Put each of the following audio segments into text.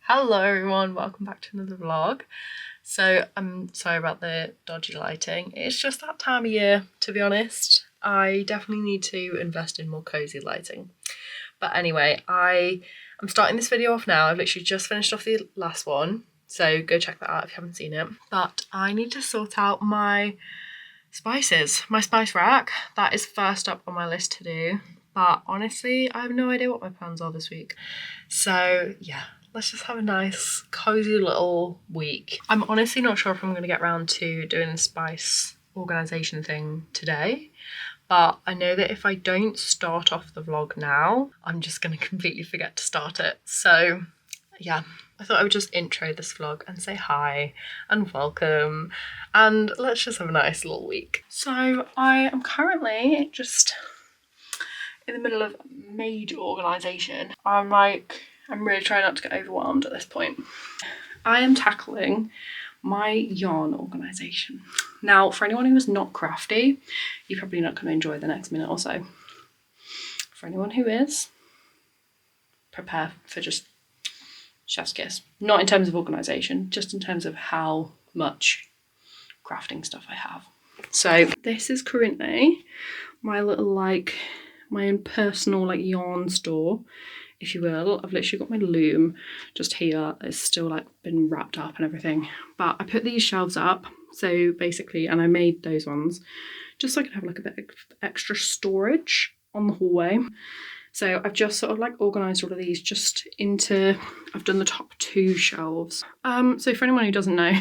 Hello everyone, welcome back to another vlog. So I'm sorry about the dodgy lighting. It's just that time of year, to be honest. I definitely need to invest in more cozy lighting. But anyway, I'm starting this video off now. I've literally just finished off the last one, so go check that out if you haven't seen it. But I need to sort out my spices, my spice rack. That is first up on my list to do. But honestly, I have no idea what my plans are this week. So yeah, let's just have a nice cozy little week. I'm honestly not sure if I'm going to get around to doing the spice organisation thing today, but I know that if I don't start off the vlog now, I'm just going to completely forget to start it. So yeah, I thought I would just intro this vlog and say hi and welcome, and let's just have a nice little week. So I am currently just in the middle of major organisation. I'm really trying not to get overwhelmed at this point. I am tackling my yarn organisation. Now, for anyone who is not crafty, you're probably not going to enjoy the next minute or so. For anyone who is, prepare for just chef's kiss. Not in terms of organisation, just in terms of how much crafting stuff I have. So this is currently my little my own personal yarn store, if you will. I've literally got my loom just here. It's still been wrapped up and everything, but I put these shelves up, so basically, and I made those ones just so I could have a bit of extra storage on the hallway. So I've just sort of organised all of these just into, I've done the top two shelves. So for anyone who doesn't know,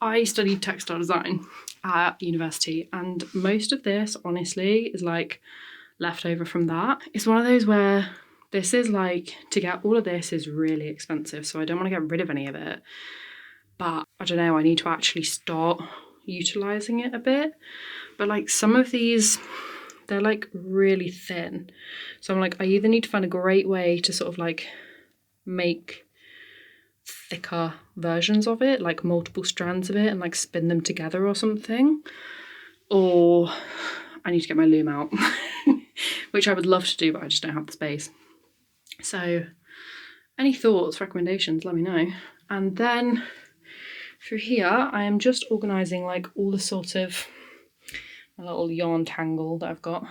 I studied textile design at university, and most of this honestly is left over from that. It's one of those where this is to get all of this is really expensive, so I don't want to get rid of any of it. But I don't know, I need to actually start utilising it a bit. But some of these, they're really thin. So I'm I either need to find a great way to sort of make thicker versions of it, multiple strands of it, and spin them together or something. Or I need to get my loom out, which I would love to do, but I just don't have the space. So any thoughts, recommendations, let me know. And then through here, I am just organising all the sort of my little yarn tangle that I've got.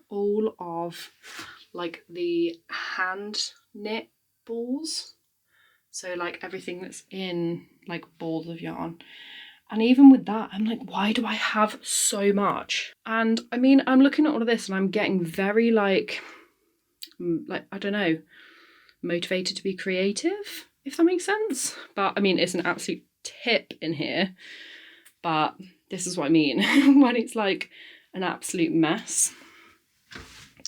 All of the hand knit balls. So everything that's in balls of yarn. And even with that, I'm why do I have so much? And I mean, I'm looking at all of this and I'm getting very I don't know, motivated to be creative, if that makes sense. But I mean, it's an absolute tip in here, but this is what I mean when it's an absolute mess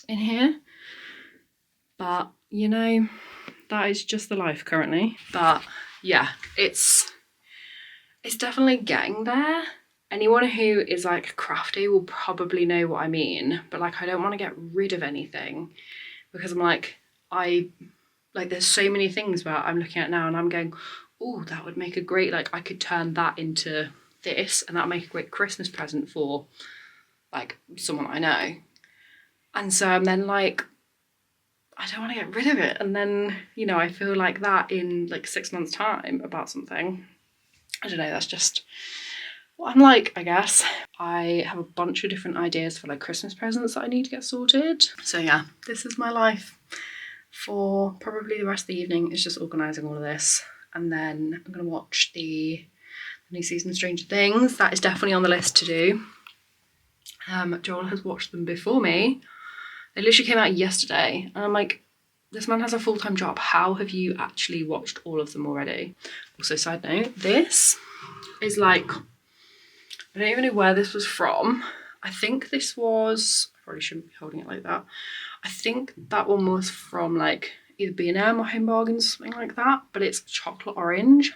in here. But you know, that is just the life currently. But yeah, it's definitely getting there. Anyone who is crafty will probably know what I mean, but I don't want to get rid of anything, because I'm there's so many things where I'm looking at now and I'm going, oh, that would make a great, I could turn that into this, and that'll make a great Christmas present for someone I know. And so I'm then I don't want to get rid of it, and then I feel that in 6 months time about something. I don't know, that's just what I'm I guess. I have a bunch of different ideas for Christmas presents that I need to get sorted. So yeah, this is my life for probably the rest of the evening. It's just organising all of this, and then I'm going to watch the new season of Stranger Things. That is definitely on the list to do. Joel has watched them before me. They literally came out yesterday, and I'm this man has a full-time job. How have you actually watched all of them already? Also, side note, this is I don't even know where this was from. I think this was, I probably shouldn't be holding it like that. I think that one was from either B&M or Home Bargains, something like that, but it's chocolate orange.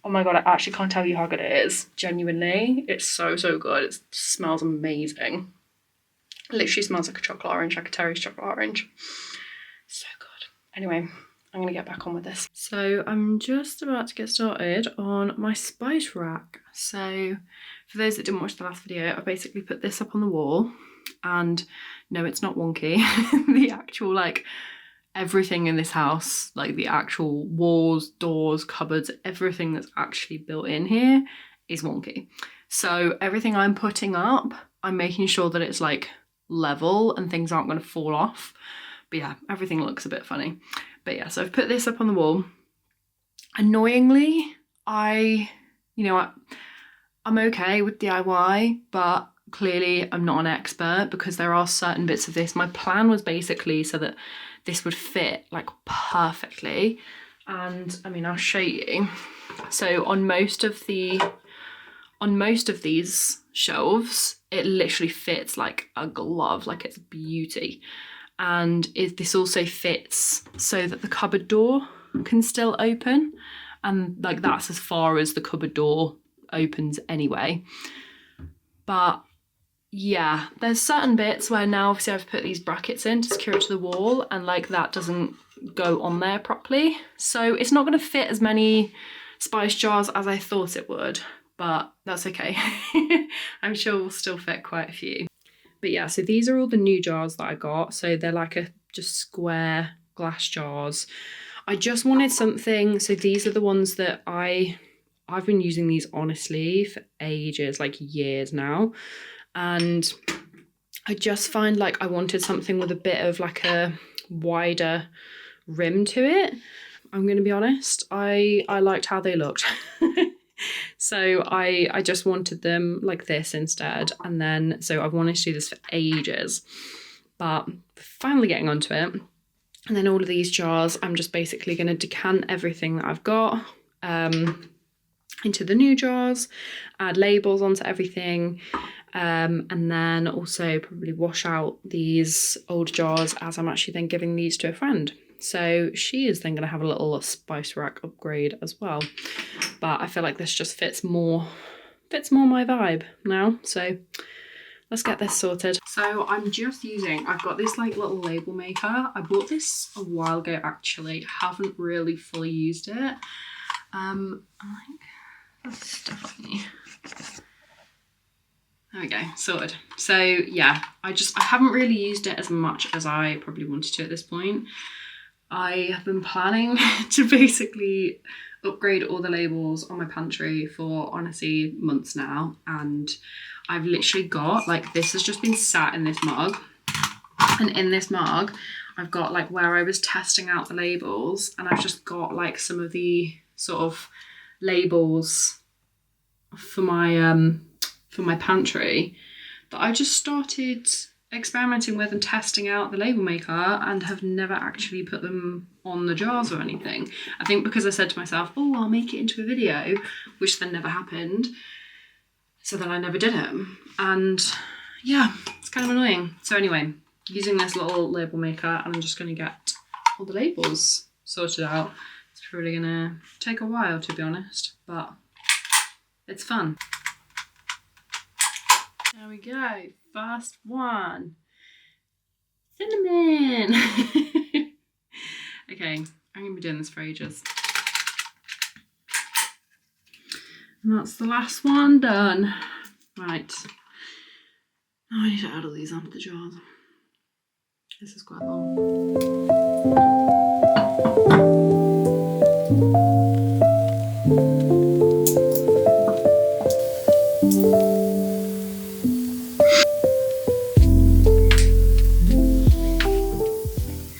Oh my god, I actually can't tell you how good it is. Genuinely, it's so good. It smells amazing. It literally smells like a chocolate orange, like a Terry's chocolate orange. So good. Anyway, I'm gonna get back on with this. So I'm just about to get started on my spice rack. So for those that didn't watch the last video, I basically put this up on the wall, and no, it's not wonky. The actual everything in this house, like the actual walls, doors, cupboards, everything that's actually built in here is wonky. So everything I'm putting up, I'm making sure that it's like level and things aren't going to fall off. But yeah, everything looks a bit funny. But yeah, so I've put this up on the wall. Annoyingly, I'm okay with DIY, but clearly I'm not an expert because there are certain bits of this. My plan was basically so that this would fit like perfectly. And I mean, I'll show you. So on most of these shelves, it literally fits like a glove, like it's beauty. And this also fits so that the cupboard door can still open, and like that's as far as the cupboard door opens anyway. But yeah, there's certain bits where now obviously I've put these brackets in to secure it to the wall, and like that doesn't go on there properly, so it's not going to fit as many spice jars as I thought it would, but that's okay. I'm sure we'll still fit quite a few. But yeah, so these are all the new jars that I got. So they're like just square glass jars. I just wanted something, so these are the ones that I've been using these honestly for ages, like years now. And I just find like I wanted something with a bit of like a wider rim to it. I'm going to be honest, I liked how they looked. So I just wanted them like this instead. And then, so I've wanted to do this for ages, but finally getting onto it. And then all of these jars, I'm just basically going to decant everything that I've got into the new jars, add labels onto everything, and then also probably wash out these old jars as I'm actually then giving these to a friend. So she is then going to have a little spice rack upgrade as well. But I feel like this just fits more my vibe now. So let's get this sorted. So I'm just I've got this like little label maker. I bought this a while ago actually. Haven't really fully used it. I think there's stuff on me. There we go, sorted. So yeah, I haven't really used it as much as I probably wanted to at this point. I have been planning to basically upgrade all the labels on my pantry for honestly months now, and I've literally got like, this has just been sat in this mug, and in this mug I've got like where I was testing out the labels, and I've just got like some of the sort of labels for my pantry that I just started experimenting with and testing out the label maker, and have never actually put them on the jars or anything. I think because I said to myself, oh, I'll make it into a video, which then never happened. So then I never did it. And yeah, it's kind of annoying. So anyway, using this little label maker, and I'm just going to get all the labels sorted out. It's probably going to take a while, to be honest, but it's fun. There we go. First one. Cinnamon. Okay, I'm going to be doing this for ages. And that's the last one done. Right. Now I need to add all these onto the jars. This is quite long.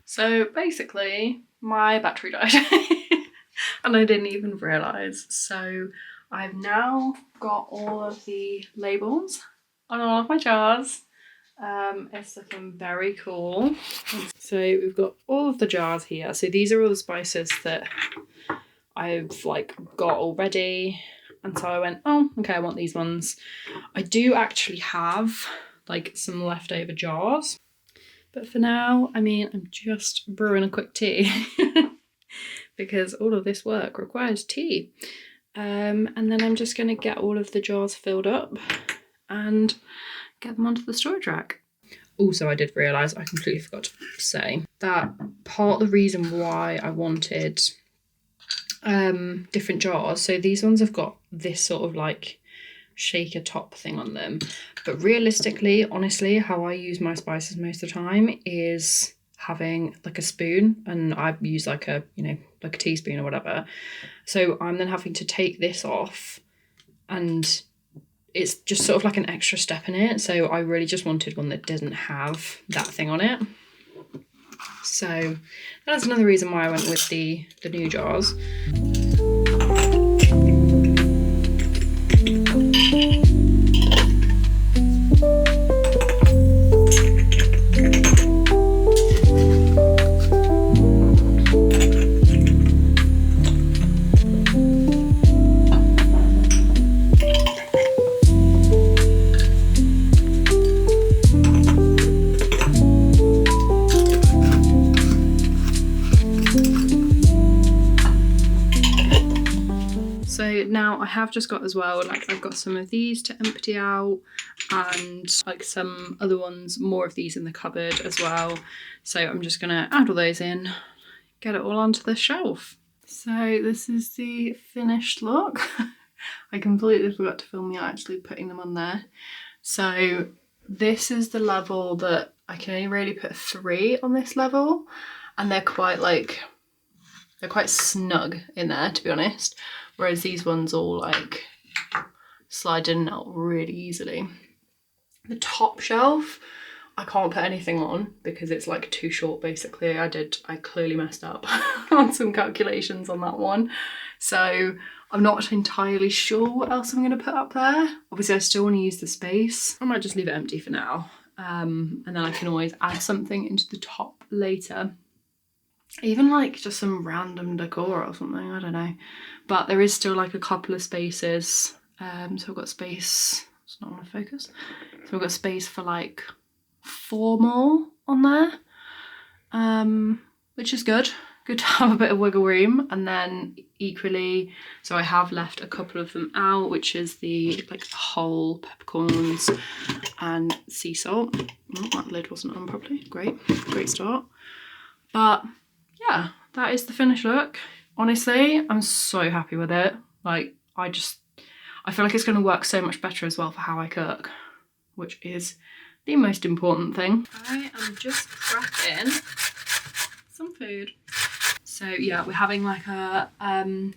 So basically, my battery died and I didn't even realise. So I've now got all of the labels on all of my jars. It's looking very cool. So we've got all of the jars here. So these are all the spices that I've like got already. And so I went, oh, okay, I want these ones. I do actually have like some leftover jars. But for now, I mean, I'm just brewing a quick tea because all of this work requires tea. And then I'm just going to get all of the jars filled up and get them onto the storage rack. Also, I did realise, I completely forgot to say, that part of the reason why I wanted different jars, so these ones have got this sort of like shaker top thing on them, but realistically, honestly, how I use my spices most of the time is having like a spoon, and I use like a, you know, like a teaspoon or whatever. So I'm then having to take this off, and it's just sort of like an extra step in it. So I really just wanted one that didn't have that thing on it. So that's another reason why I went with the new jars. So now I have just got as well, like I've got some of these to empty out and like some other ones, more of these in the cupboard as well. So I'm just gonna add all those in, get it all onto the shelf. So this is the finished look. I completely forgot to film me actually putting them on there. So this is the level that I can only really put 3 on this level, and they're quite snug in there, to be honest. Whereas these ones all like slide in and out really easily. The top shelf, I can't put anything on because it's like too short basically. I clearly messed up on some calculations on that one. So I'm not entirely sure what else I'm gonna put up there. Obviously I still wanna use the space. I might just leave it empty for now. And then I can always add something into the top later. Even like just some random decor or something, I don't know. But there is still like a couple of spaces. So I've got space, it's not on focus. So I've got space for like 4 more on there, which is good. Good to have a bit of wiggle room. And then equally, so I have left a couple of them out, which is the like whole peppercorns and sea salt. Oh, that lid wasn't on properly. Great start. But yeah, that is the finished look. Honestly, I'm so happy with it. Like, I feel like it's going to work so much better as well for how I cook, which is the most important thing. I am just prepping some food. So yeah, we're having like a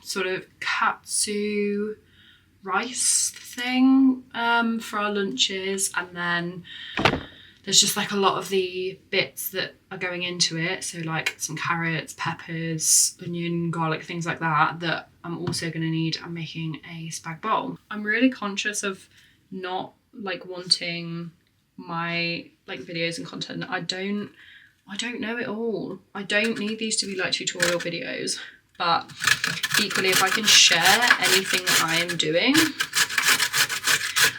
sort of katsu rice thing for our lunches, and then there's just like a lot of the bits that are going into it. So like some carrots, peppers, onion, garlic, things like that I'm also going to need. I'm making a spag bowl. I'm really conscious of not like wanting my like videos and content. I don't know it all. I don't need these to be like tutorial videos, but equally if I can share anything that I am doing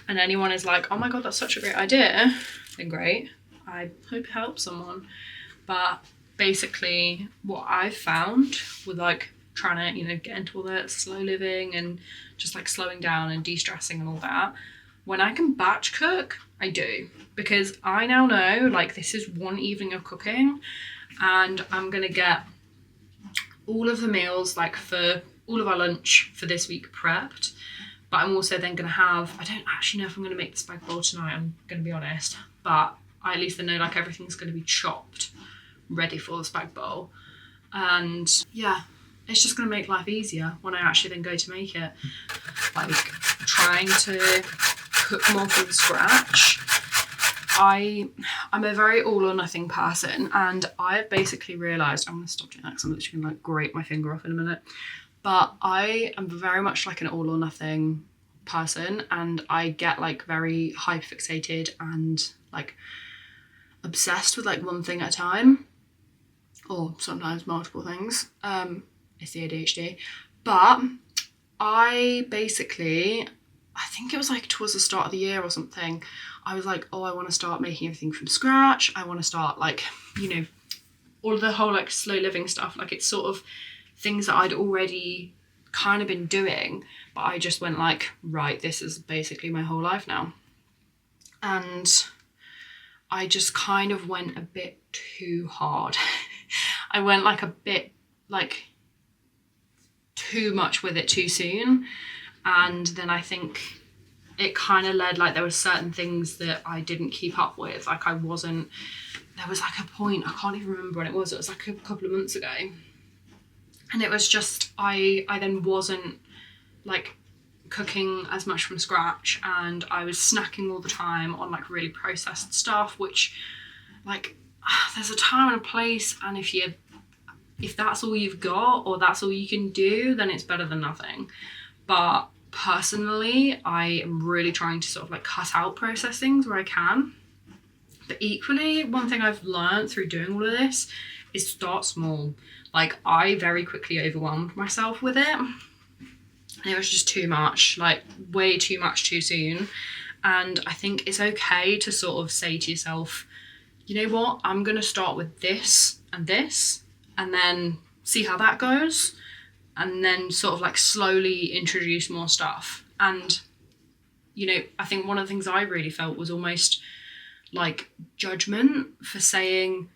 and anyone is like, oh my God, that's such a great idea, then great. I hope it helps someone. But basically what I've found with like trying to, you know, get into all the slow living and just like slowing down and de-stressing and all that, when I can batch cook, I do. Because I now know like this is one evening of cooking and I'm gonna get all of the meals like for all of our lunch for this week prepped. But I'm also then gonna have, I don't actually know if I'm gonna make the spag bowl tonight, I'm gonna be honest, but I at least know like everything's gonna be chopped, ready for the spag bowl. And yeah, it's just gonna make life easier when I actually then go to make it. Like trying to cook more from scratch. I'm a very all or nothing person, and I've basically realised, I'm gonna stop doing that because I'm literally gonna like grate my finger off in a minute. But I am very much like an all or nothing person, and I get like very hyperfixated and like obsessed with like one thing at a time, or sometimes multiple things. It's the ADHD. But I basically, I think it was like towards the start of the year or something, I was like, oh, I want to start making everything from scratch. I want to start like, you know, all of the whole like slow living stuff. Like it's sort of things that I'd already kind of been doing, but I just went like, right, this is basically my whole life now. And I just kind of went a bit too hard. I went like a bit like too much with it too soon. And then I think it kind of led, like there were certain things that I didn't keep up with. Like I wasn't, there was like a point, I can't even remember when it was like a couple of months ago, and it was just I then wasn't like cooking as much from scratch, and I was snacking all the time on like really processed stuff, which like there's a time and a place, and if that's all you've got or that's all you can do, then it's better than nothing. But personally, I am really trying to sort of like cut out processed things where I can. But equally, one thing I've learned through doing all of this is start small. Like, I very quickly overwhelmed myself with it. And it was just too much, like way too much too soon. And I think it's okay to sort of say to yourself, you know what, I'm going to start with this, and then see how that goes. And then sort of like slowly introduce more stuff. And, you know, I think one of the things I really felt was almost like judgment for saying,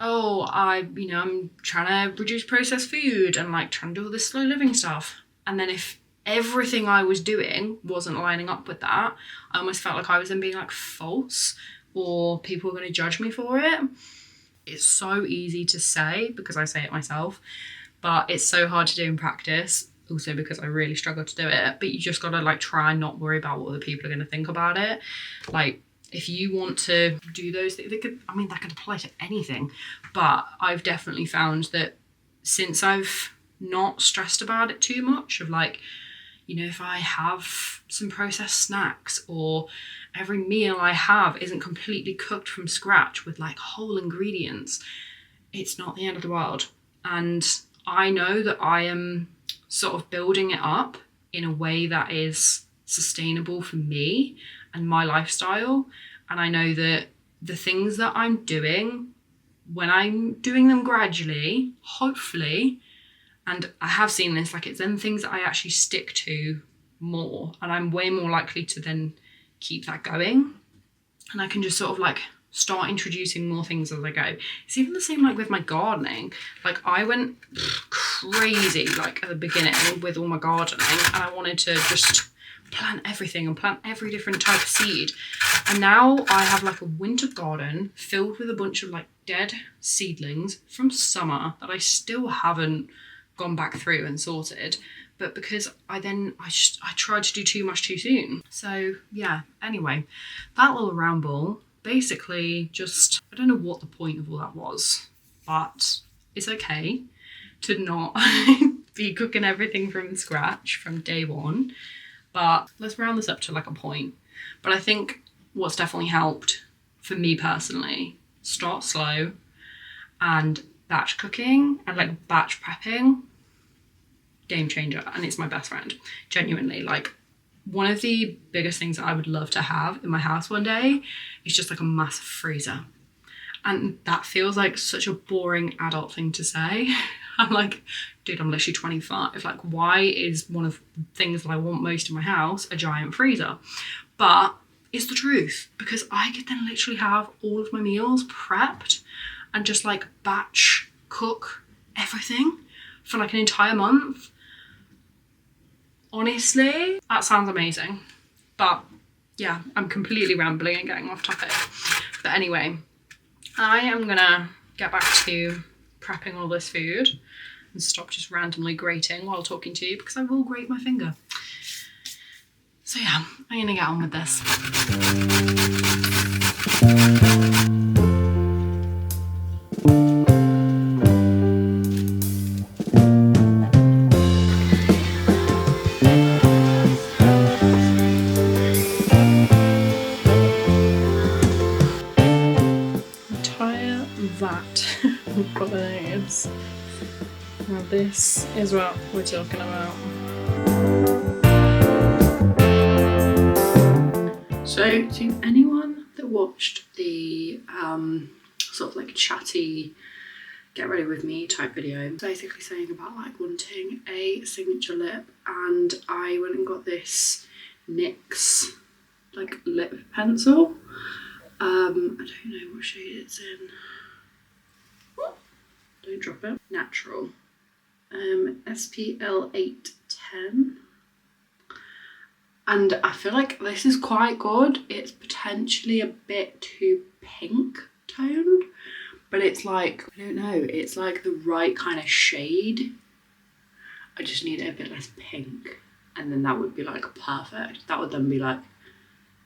oh, I'm trying to reduce processed food and like trying to do all this slow living stuff. And then if everything I was doing wasn't lining up with that, I almost felt like I was then being like false, or people were going to judge me for it. It's so easy to say because I say it myself, but it's so hard to do in practice, also because I really struggle to do it. But you just gotta like try and not worry about what other people are going to think about it. Like, if you want to do those things, that could apply to anything. But I've definitely found that since I've not stressed about it too much, of like, you know, if I have some processed snacks, or every meal I have isn't completely cooked from scratch with like whole ingredients, it's not the end of the world. And I know that I am sort of building it up in a way that is sustainable for me and my lifestyle. And I know that the things that I'm doing, when I'm doing them gradually, hopefully, and I have seen this, like, it's then things that I actually stick to more, and I'm way more likely to then keep that going. And I can just sort of like start introducing more things as I go. It's even the same like with my gardening. Like, I went crazy like at the beginning with all my gardening, and I wanted to just plant everything and plant every different type of seed. And now I have like a winter garden filled with a bunch of like dead seedlings from summer that I still haven't gone back through and sorted, but because I tried to do too much too soon. So yeah, anyway, that little ramble, basically just, I don't know what the point of all that was, but it's okay to not be cooking everything from scratch from day one. But let's round this up to like a point. But I think what's definitely helped for me personally, start slow, and batch cooking and like batch prepping, game changer. And it's my best friend, genuinely. Like, one of the biggest things that I would love to have in my house one day is just like a massive freezer. And that feels like such a boring adult thing to say. I'm like, dude, I'm literally 25. Like, why is one of the things that I want most in my house a giant freezer? But it's the truth, because I could then literally have all of my meals prepped and just like batch cook everything for like an entire month. Honestly, that sounds amazing. But yeah, I'm completely rambling and getting off topic. But anyway, I am gonna get back to prepping all this food and stop just randomly grating while talking to you, because I will grate my finger. So yeah, I'm gonna get on with this. Entire vat of bolognese. Now this is what we're talking about. So to anyone that watched the sort of like chatty get ready with me type video, basically saying about like wanting a signature lip, and I went and got this NYX like lip pencil. I don't know what shade it's in. Don't drop it. Natural. SPL 810. And I feel like this is quite good. It's potentially a bit too pink toned, but it's like, I don't know, it's like the right kind of shade. I just need it a bit less pink, and then that would be like perfect. That would then be like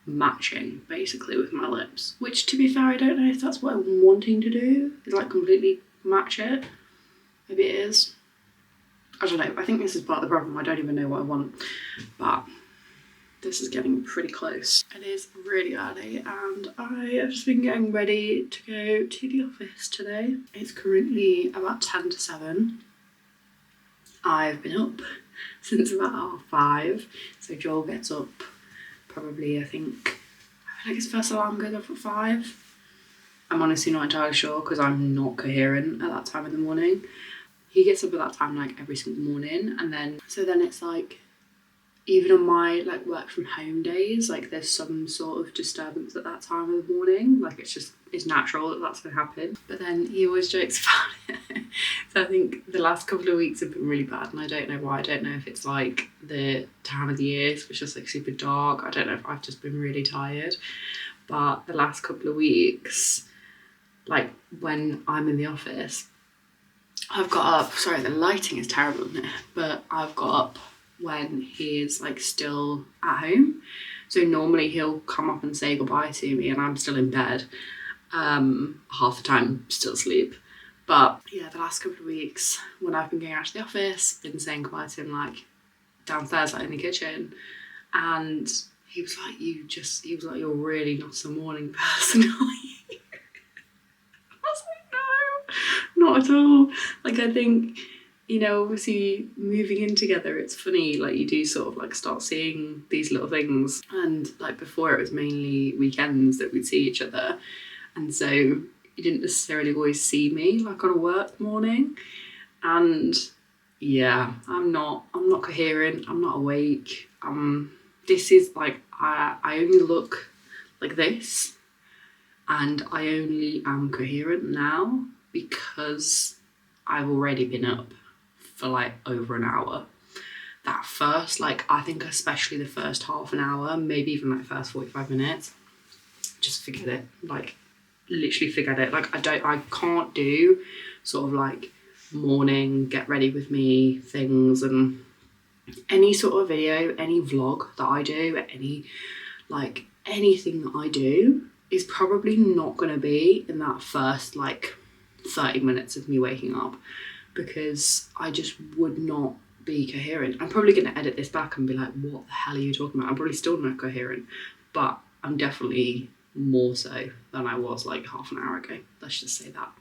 matching basically with my lips, which to be fair, I don't know if that's what I'm wanting to do, is like completely match it. Maybe it is. I don't know. I think this is part of the problem. I don't even know what I want, but this is getting pretty close. It is really early and I have just been getting ready to go to the office today. It's currently about 10 to 7. I've been up since about 5:30, so Joel gets up probably, I feel like his first alarm goes off at 5. I'm honestly not entirely sure because I'm not coherent at that time in the morning. He gets up at that time like every single morning, and then it's like, even on my like work from home days, like there's some sort of disturbance at that time of the morning. Like it's natural that that's going to happen. But then he always jokes about it. So I think the last couple of weeks have been really bad, and I don't know why. I don't know if it's like the time of the year, so it's just like super dark. I don't know if I've just been really tired. But the last couple of weeks, like when I'm in the office, I've got up, sorry, the lighting is terrible in here, but I've got up when he is like still at home. So normally he'll come up and say goodbye to me and I'm still in bed. Half the time still asleep. But yeah, the last couple of weeks when I've been going out to the office, been saying goodbye to him like downstairs, like in the kitchen, and he was like, you're really not a morning person, are you? I was like, no, not at all. Like I think, you know, obviously moving in together, it's funny, like you do sort of like start seeing these little things. And like before it was mainly weekends that we'd see each other. And so you didn't necessarily always see me like on a work morning. And yeah, I'm not coherent, I'm not awake. This is like, I only look like this, and I only am coherent now because I've already been up for like over an hour. That first, like I think especially the first half an hour, maybe even like first 45 minutes, just forget it. Like literally forget it. Like I can't do sort of like morning get ready with me things, and any sort of video, any vlog that I do, anything that I do is probably not going to be in that first like 30 minutes of me waking up, because I just would not be coherent. I'm probably going to edit this back and be like, what the hell are you talking about? I'm probably still not coherent, but I'm definitely more so than I was like half an hour ago. Let's just say that.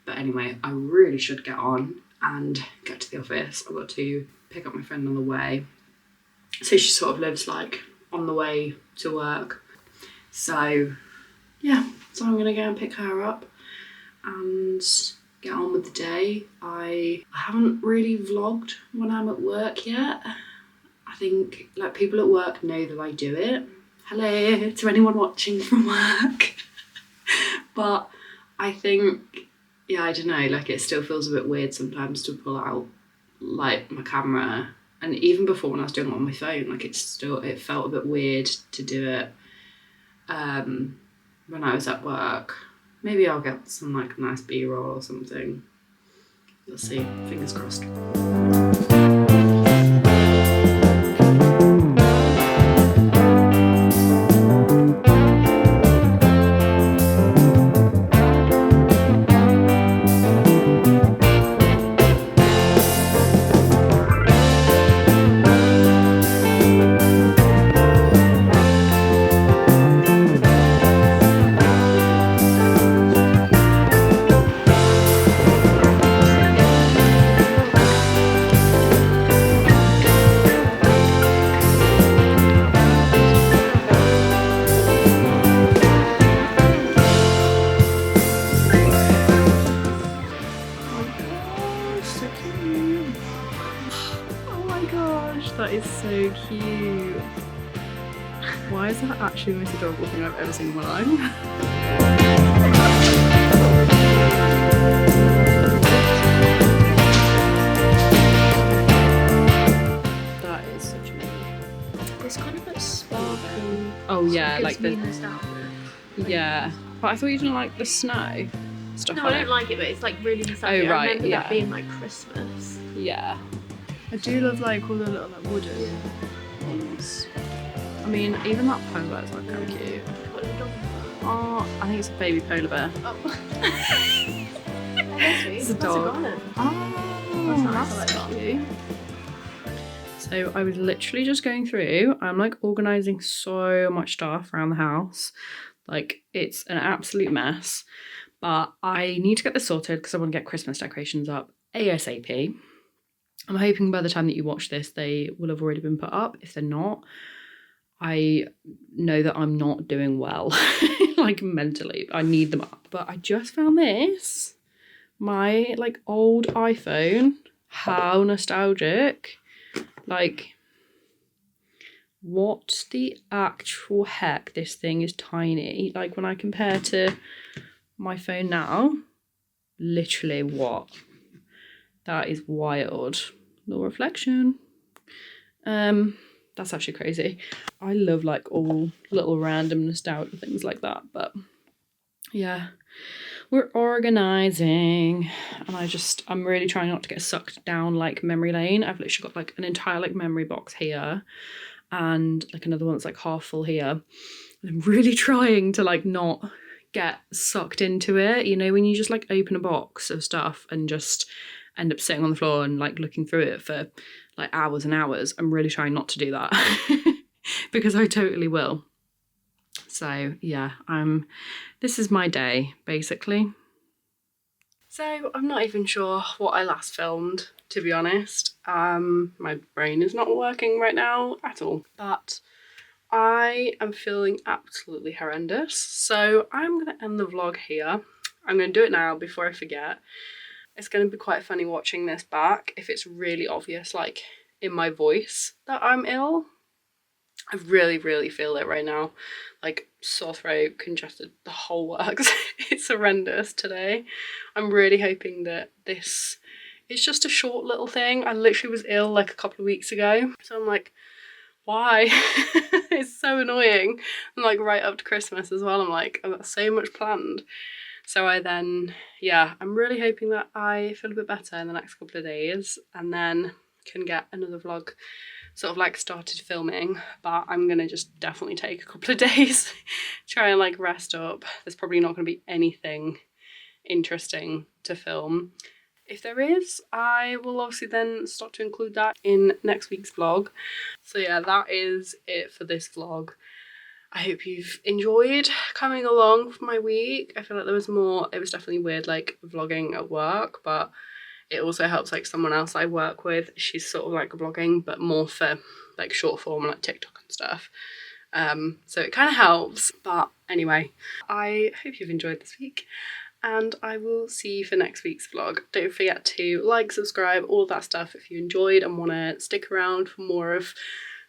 But anyway, I really should get on and get to the office. I've got to pick up my friend on the way. So she sort of lives like on the way to work. So yeah, so I'm going to go and pick her up and get on with the day. I haven't really vlogged when I'm at work yet. I think like people at work know that I do it. Hello to anyone watching from work. But I think, yeah, I don't know, like it still feels a bit weird sometimes to pull out like my camera. And even before when I was doing it on my phone, like it felt a bit weird to do it when I was at work. Maybe I'll get some like nice B-roll or something. Let's see, fingers crossed. That is so cute. Why is that actually the most adorable thing I've ever seen in my life? That is such a mood. It's kind of like sparkly. Oh yeah, like the nostalgia. yeah. But I thought you didn't like the snow. stuff No, on I it. don't like it, but it's like really nostalgic. Oh, right, I remember yeah. that being like Christmas. Yeah. I do love like all the little like wooden ones. I mean, even that polar bear is like kind of cute. What are you talking about? Oh, I think it's a baby polar bear. Oh. That's sweet. It's a That's dog. garland. Oh, That's nice, I that's like cute. So I was literally just going through, I'm like organising so much stuff around the house. Like it's an absolute mess. But I need to get this sorted because I want to get Christmas decorations up ASAP. I'm hoping by the time that you watch this, they will have already been put up. If they're not, I know that I'm not doing well, like mentally. I need them up. But I just found this. My like old iPhone. How nostalgic. Like, what the actual heck? This thing is tiny. Like when I compare to my phone now, literally what? That is wild. Little reflection. That's actually crazy. I love like all little random nostalgia things like that, but yeah, we're organising, and I'm really trying not to get sucked down like memory lane. I've literally got like an entire like memory box here, and like another one that's like half full here. I'm really trying to like not get sucked into it, you know, when you just like open a box of stuff and just end up sitting on the floor and like looking through it for like hours and hours. I'm really trying not to do that because I totally will. So yeah, this is my day basically. So I'm not even sure what I last filmed, to be honest. My brain is not working right now at all, but I am feeling absolutely horrendous. So I'm gonna end the vlog here. I'm gonna do it now before I forget. It's going to be quite funny watching this back if it's really obvious, like in my voice, that I'm ill. I really, really feel it right now. Like sore throat, congested, the whole works. It's horrendous today. I'm really hoping that this is just a short little thing. I literally was ill like a couple of weeks ago. So I'm like, why? It's so annoying. And like right up to Christmas as well. I'm like, I've got so much planned. So I'm really hoping that I feel a bit better in the next couple of days and then can get another vlog sort of like started filming. But I'm gonna just definitely take a couple of days, try and like rest up. There's probably not gonna be anything interesting to film. If there is, I will obviously then start to include that in next week's vlog. So yeah, that is it for this vlog. I hope you've enjoyed coming along for my week. I feel like there was more, it was definitely weird like vlogging at work, but it also helps like someone else I work with. She's sort of like vlogging, but more for like short form like TikTok and stuff. So it kind of helps. But anyway, I hope you've enjoyed this week and I will see you for next week's vlog. Don't forget to like, subscribe, all that stuff if you enjoyed and want to stick around for more of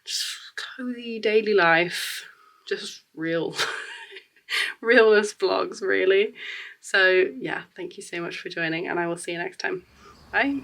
just cozy daily life. Just real realness vlogs really. So yeah, thank you so much for joining and I will see you next time. Bye.